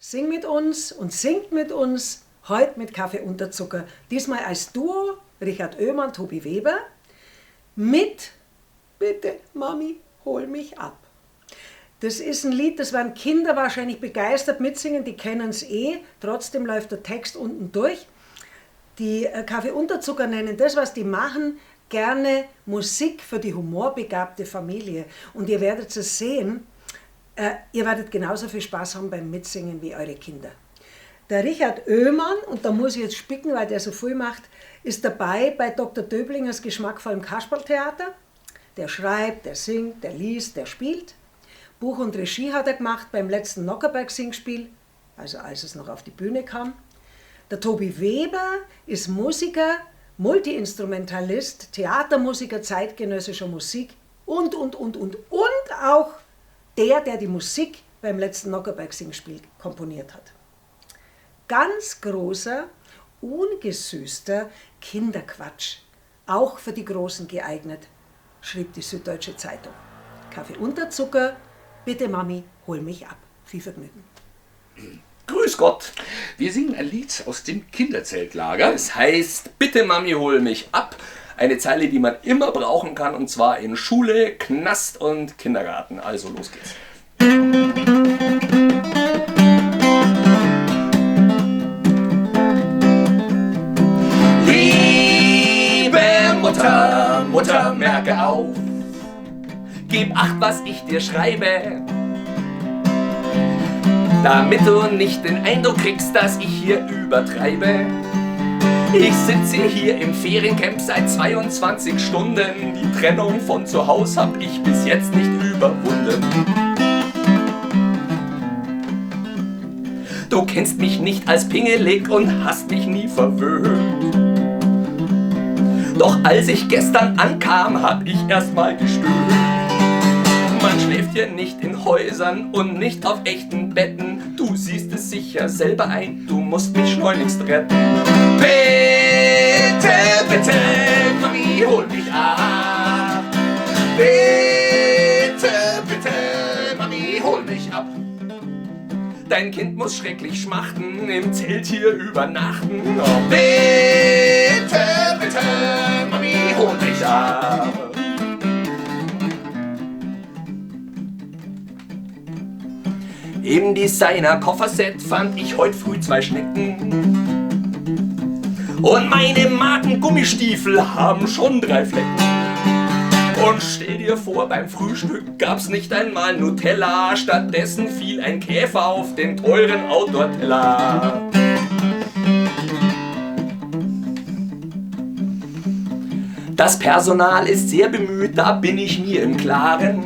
Sing mit uns und singt mit uns, heute mit Kaffee unter Zucker. Diesmal als Duo, Richard Oehmann, Tobi Weber, mit Bitte Mami, hol mich ab. Das ist ein Lied, das werden Kinder wahrscheinlich begeistert mitsingen, die kennen es eh, trotzdem läuft der Text unten durch. Die Kaffee-Unterzucker nennen das, was die machen, gerne Musik für die humorbegabte Familie. Und ihr werdet es sehen, ihr werdet genauso viel Spaß haben beim Mitsingen wie eure Kinder. Der Richard Oehmann, und da muss ich jetzt spicken, weil der so viel macht, ist dabei bei Dr. Döblingers geschmackvollem Kasperltheater. Der schreibt, der singt, der liest, der spielt. Buch und Regie hat er gemacht beim letzten Nockerberg-Singspiel, also als es noch auf die Bühne kam. Der Tobi Weber ist Musiker, Multiinstrumentalist, Theatermusiker zeitgenössischer Musik und auch der die Musik beim letzten Nockerberg-Singspiel komponiert hat. Ganz großer, ungesüßter Kinderquatsch, auch für die Großen geeignet, schrieb die Süddeutsche Zeitung. Kaffee unter Zucker, bitte Mami, hol mich ab. Viel Vergnügen. Grüß Gott! Wir singen ein Lied aus dem Kinderzeltlager. Es heißt Bitte Mami, hol mich ab. Eine Zeile, die man immer brauchen kann, und zwar in Schule, Knast und Kindergarten. Also los geht's. Liebe Mutter, Mutter, merke auf. Gib acht, was ich dir schreibe, damit du nicht den Eindruck kriegst, dass ich hier übertreibe. Ich sitze hier im Feriencamp seit 22 Stunden. Die Trennung von zu Hause hab ich bis jetzt nicht überwunden. Du kennst mich nicht als pingelig und hast mich nie verwöhnt. Doch als ich gestern ankam, hab ich erstmal gestöhnt. Man schläft hier nicht in Häusern und nicht auf echten Betten. Du siehst es sicher selber ein, du musst mich schleunigst retten. Bitte, bitte, Mami, hol mich ab. Bitte, bitte, Mami, hol mich ab. Dein Kind muss schrecklich schmachten, im Zelt hier übernachten. Oh, bitte, bitte, Mami, hol mich ab. Im Designer-Kofferset fand ich heute früh 2 Schnecken. Und meine Marken-Gummistiefel haben schon 3 Flecken. Und stell dir vor, beim Frühstück gab's nicht einmal Nutella. Stattdessen fiel ein Käfer auf den teuren Outdoor-Teller. Das Personal ist sehr bemüht, da bin ich mir im Klaren.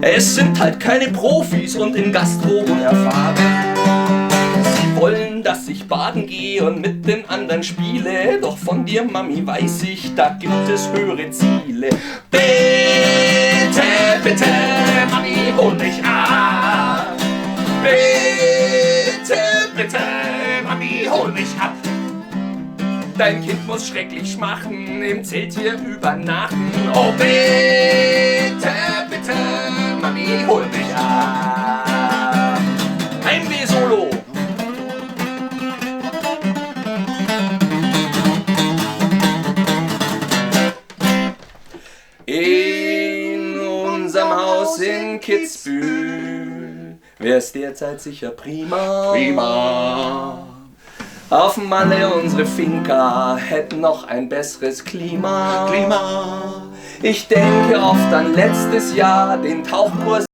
Es sind halt keine Profis und in Gastro unerfahren. Sie wollen, dass ich baden gehe und mit den anderen spiele. Doch von dir, Mami, weiß ich, da gibt es höhere Ziele. Bitte, bitte, Mami, hol mich ab. Bitte, bitte, Mami, hol mich ab. Dein Kind muss schrecklich schmachten, im Zelt hier übernachten. Oh, bitte, bitte, Mami, hol mich ab. Ein B-Solo. In unserem Haus in Kitzbühel wär's derzeit sicher prima. Prima. Auf Malle unsere Finca hätten noch ein besseres Klima. Ich denke oft an letztes Jahr, den Tauchkurs